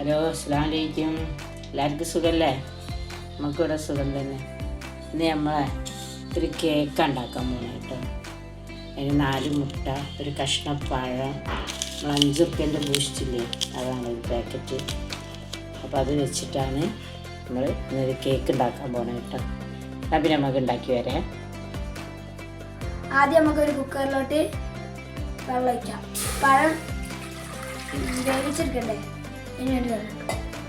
Hello, അസ്സലാമു അലൈക്കും. എല്ലാവർക്കും സുഖമല്ലേ? നമുക്കിവിടെ സുഖം തന്നെ. ഇന്ന് നമ്മളെ ഒരു കേക്ക് ഉണ്ടാക്കാൻ പോകുന്നത് കേട്ടോ. അതിന് 4 മുട്ട, ഒരു കഷ്ണപ്പഴം, നമ്മൾ 5 റുപ്യേൻ്റെ ബൂസ്റ്റില്ലേ, അതാണ് ഒരു പാക്കറ്റ്. അപ്പോൾ അത് വെച്ചിട്ടാണ് നമ്മൾ ഇന്നൊരു കേക്ക് ഉണ്ടാക്കാൻ പോകുന്നത് കേട്ടോ. അപ്പം നമുക്ക് ഉണ്ടാക്കി വരാം. ആദ്യം നമുക്കൊരു കുക്കറിലോട്ട് വെള്ളം ഒഴിക്കാം. പഴം വേവിച്ചെടുക്കണ്ടേ, ഇനി വേണ്ടി വെള്ളം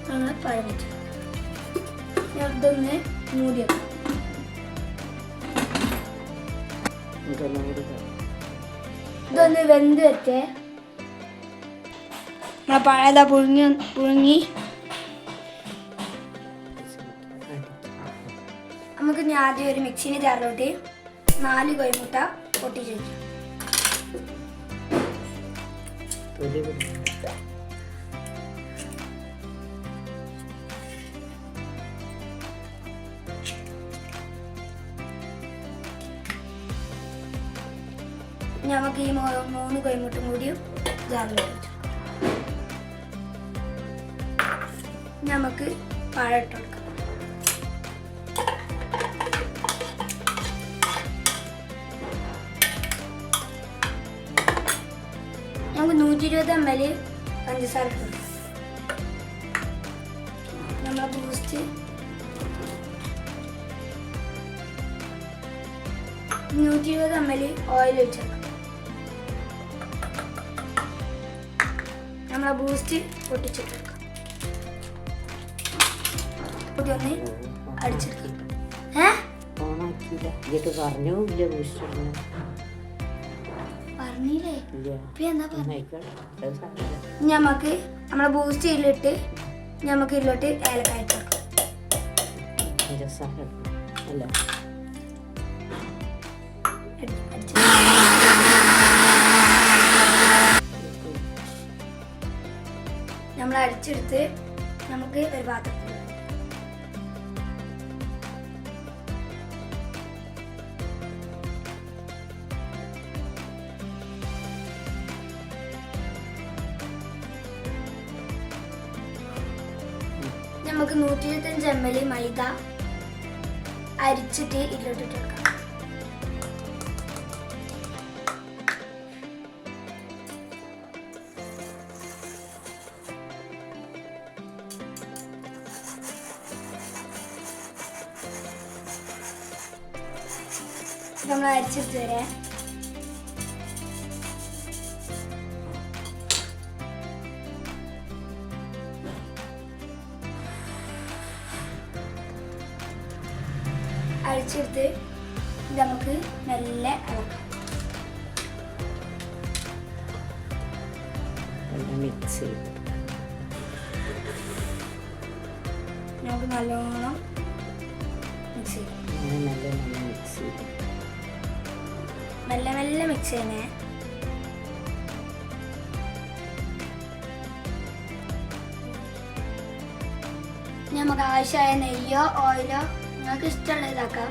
നമ്മൾ പഴം വെച്ചു. ഇതൊന്ന് മൂടി വെക്കാം. ഇതൊന്ന് വെന്ത് വെച്ചേ. നമ്മളെ പഴയതാ പുഴുങ്ങി നമുക്ക് ഇനി ആദ്യം ഒരു മിക്സിൻ്റെ ജാറിലോട്ട് 4 കോഴിമുട്ട പൊട്ടിച്ച് വയ്ക്കാം. നമുക്ക് ഈ 3 കോഴിമുട്ടും കൂടി ജാറിൽ വെച്ചു. നമുക്ക് പഴം ഇട്ട് കൊടുക്കാം. നമുക്ക് 120 ml പഞ്ചസാര ഇട്ട് കൊടുക്കാം. നമ്മളെ ബൂസ്റ്റ് 120 ml ഓയിൽ ഒഴിച്ചേക്കാം. നമ്മളെ ബൂസ്റ്റ് പൊട്ടിച്ചിട്ട് ഒന്ന് അടിച്ചെടുക്കാം. പറഞ്ഞില്ലേ ഞമ്മക്ക് നമ്മളെ ബൂസ്റ്റ് ഇതിലിട്ട് ഞമ്മക്ക് ഇതിലോട്ട് ഏലക്കായ ഇട്ട് കൊടുക്കാം. നമ്മൾ അടിച്ചെടുത്ത് നമുക്ക് ഒരു പാത്രത്തിൽ നമുക്ക് 125 ml മൈദ അരിച്ചിട്ട് ഇതിലോട്ടിട്ട് കൊടുക്കാം. നമ്മൾ അരിച്ചെടുത്ത് വരാം. അരിച്ചെടുത്ത് നമുക്ക് നല്ല മിക്സ് നമുക്ക് നല്ലോണം മിക്സ് ചെയ്യാം. മെല്ലെ മെല്ലെ മിക്സ് ചെയ്യണേ. നമുക്ക് ആവശ്യമായ നെയ്യോ ഓയിലോ നിങ്ങൾക്ക് ഇഷ്ടമുള്ള ഇതാക്കാം.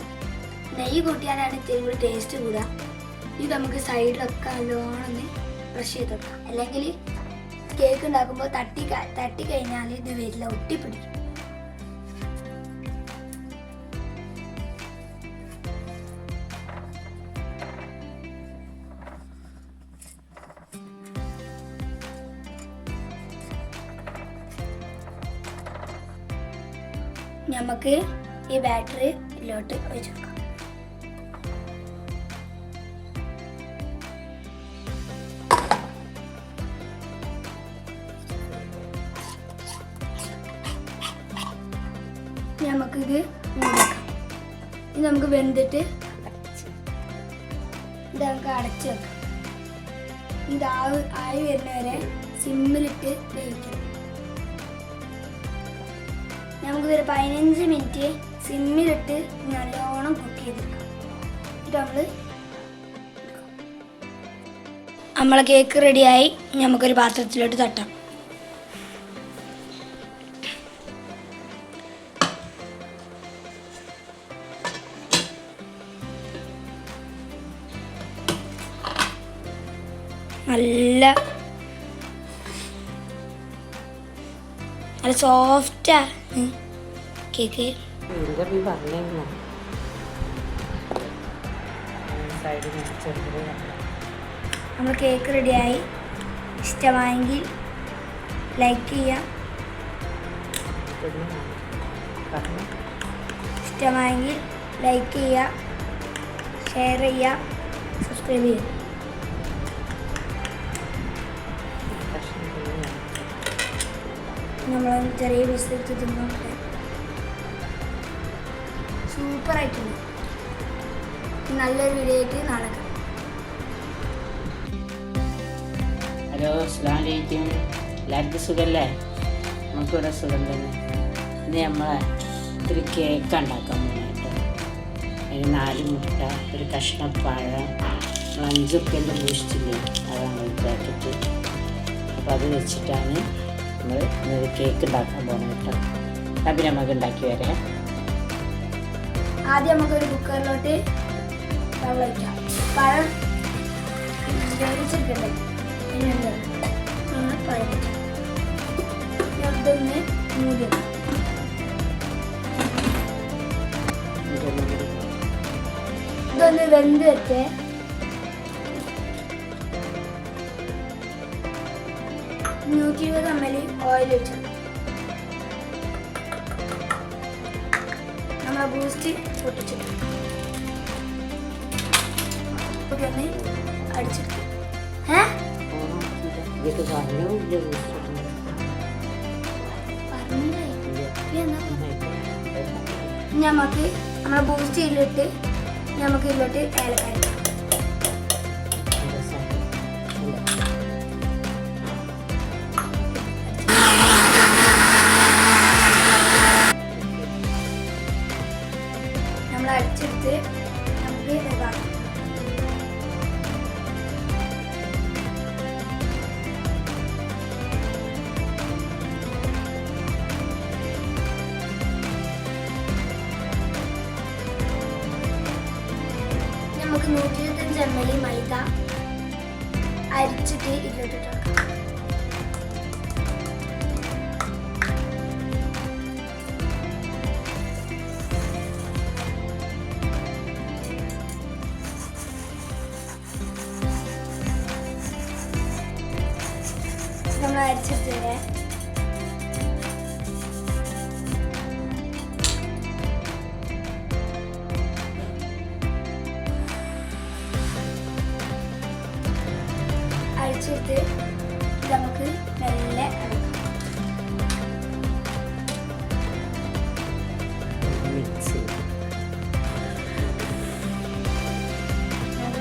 നെയ്യ് കൂട്ടിയാലാണ് ഇത്തിരി കൂടി ടേസ്റ്റ് കൂടുക. ഇത് നമുക്ക് സൈഡിലൊക്കെ നല്ലോണം ഒന്ന് ബ്രഷ് ചെയ്ത് വെക്കാം. അല്ലെങ്കിൽ കേക്ക് ഉണ്ടാക്കുമ്പോൾ തട്ടി കഴിഞ്ഞാൽ ഇത് വരില്ല, ഒട്ടിപ്പിടിക്കും. നമുക്ക് ഈ ബാറ്ററി ഇതിലോട്ട് ഒഴിച്ചു കൊടുക്കാം. നമുക്കിത് മൂടാക്കാം. ഇത് നമുക്ക് വെന്തിട്ട് ഇത് നമുക്ക് അടച്ചു വെക്കാം. ഇത് ആയി വരുന്നവരെ സിമ്മിലിട്ട് വേവിക്കണം. നമുക്കിതൊരു 15 മിനിറ്റ് സിമ്മിലിട്ട് നല്ലോണം കുക്ക് ചെയ്തെടുക്കാം. ഇത് നമ്മളെ കേക്ക് റെഡിയായി. നമുക്കൊരു പാത്രത്തിലോട്ട് തട്ടാം. നല്ല നല്ല സോഫ്റ്റാ കേക്ക്. ഇതിൻ്റെ പറഞ്ഞിരുന്നു സൈഡിൽ ചെറുത്. നമ്മൾ കേക്ക് റെഡിയായി. ഇഷ്ടമായെങ്കിൽ ലൈക്ക് ചെയ്യുക, ഇഷ്ടമായെങ്കിൽ ലൈക്ക് ചെയ്യുക, ഷെയർ ചെയ്യുക, സബ്സ്ക്രൈബ് ചെയ്യുക. നമ്മൾ ചെറിയ പീസ് എടുത്ത് തിന്നോട്ടെ. സൂപ്പറായിട്ടുണ്ട്. നല്ലൊരു വീഡിയോ ആയിട്ട് നാളെ കാണാം. ഹലോ, അസ്സലാമു അലൈക്കും. എല്ലാവർക്കും സുഖമല്ലേ? നമുക്കിവിടെ സുഖം തന്നെ. ഇന്ന് നമ്മളെ ഒരു കേക്ക് ഉണ്ടാക്കാൻ പോകുന്നത്. അതിന് 4 മുട്ട, ഒരു കഷ്ണപ്പഴം, നമ്മൾ 5 ഉറുപ്പ്യൻ്റെ ബൂസ്റ്റില്ലേ, അതാണ് ഒരു പാക്കറ്റ്. അപ്പോൾ അത് വെച്ചിട്ടാണ് നമ്മൾ ഇന്നൊരു കേക്ക് ഉണ്ടാക്കാൻ പോകുന്നത് കേട്ടോ. അപ്പം നമുക്ക് ഉണ്ടാക്കി വരാം. ആദ്യം നമുക്കൊരു കുക്കറിലോട്ട് വെള്ളം ഒഴിക്കാം. പഴം വേവിച്ചെടുക്കണ്ടേ? പഴം ഇതൊന്ന് മൂടി ഇതൊന്ന് വെന്ത് വെച്ച് $120 ml ഓയിൽ വെച്ചു. നമ്മളെ ബൂസ്റ്റ് പൊട്ടിച്ചു ഒന്ന് അടിച്ചെടുത്തു. നമുക്ക് നമ്മളെ ബൂസ്റ്റ് ഇതിലിട്ട് നമുക്ക് ഇതിലോട്ട് ഏലക്കായ നമ്മൾ അടിച്ചെടുത്ത് നമുക്ക് ഇതാക്കാം. നമുക്ക് 125 ml മൈദ അരിച്ചിട്ട് ഇതിലോട്ടിട്ട് നമ്മൾ അരിച്ചെടുത്തേ. അരിച്ചെടുത്ത് നമുക്ക് മെല്ലെ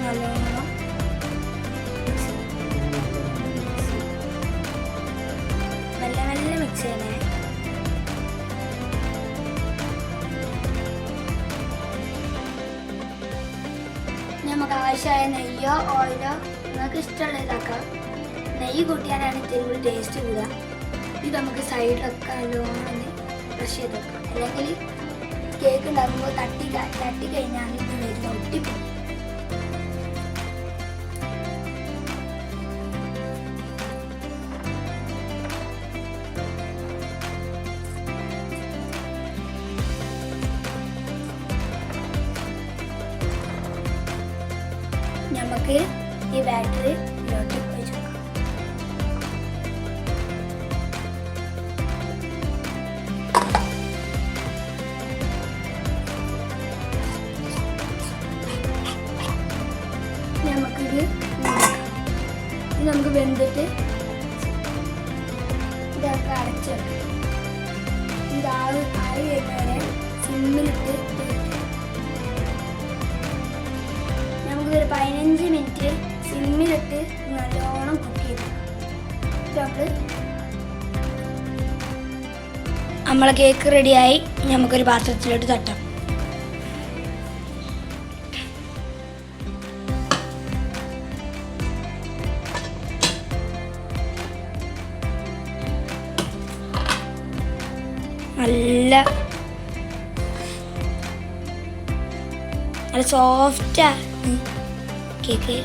നല്ലോണം മെല്ലെ മെല്ലെ മിക്സ് ചെയ്യണേ. നമുക്ക് ആവശ്യമായ നെയ്യോ ഓയിലോ നിങ്ങൾക്ക് ഇഷ്ടമുള്ള ഇതാക്കാം. നെയ്യ് കൂട്ടിയാലാണ് ഇത്തിരി ടേസ്റ്റ് കൂടുക. ഇത് നമുക്ക് സൈഡിലൊക്കെ നല്ലോണം ബ്രഷ് ചെയ്ത് വെക്കാം. അല്ലെങ്കിൽ കേക്ക് ഉണ്ടാക്കുമ്പോൾ തട്ടി കഴിഞ്ഞാൽ ഇത് വരുന്ന ഒട്ടിപ്പോകും. നമുക്ക് ഈ ബാറ്ററി ഇതിലോട്ട് ഒഴിച്ചു കൊടുക്കാം. നമുക്കിത് ഇത് നമുക്ക് വെന്തിട്ട് ഇതൊക്കെ അടച്ചു വെക്കാം. ഇത് ആയി വരുന്നവരെ സിമ്മിലിട്ട് നമുക്കൊരു 15 മിനിറ്റ് സിമ്മിലിട്ട് നല്ലോണം കുക്ക് ചെയ്ത് നമ്മളെ കേക്ക് റെഡിയായി. നമുക്കൊരു പാത്രത്തിലോട്ട് തട്ടാം. നല്ല സോഫ്റ്റാ കേക്ക്.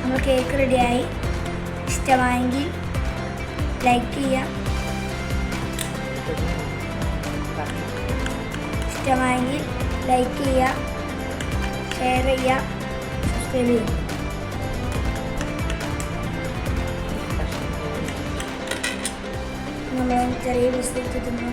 നമ്മൾ കേക്ക് റെഡിയായി. ഇഷ്ടമായെങ്കിൽ ലൈക്ക് ചെയ്യുക, ഇഷ്ടമായെങ്കിൽ ലൈക്ക് ചെയ്യുക, ഷെയർ ചെയ്യുക, സബ്സ്ക്രൈബ് ചെയ്യുക. നമ്മൾ ചെറിയ ബിസ്ക്കറ്റ് തിന്നു.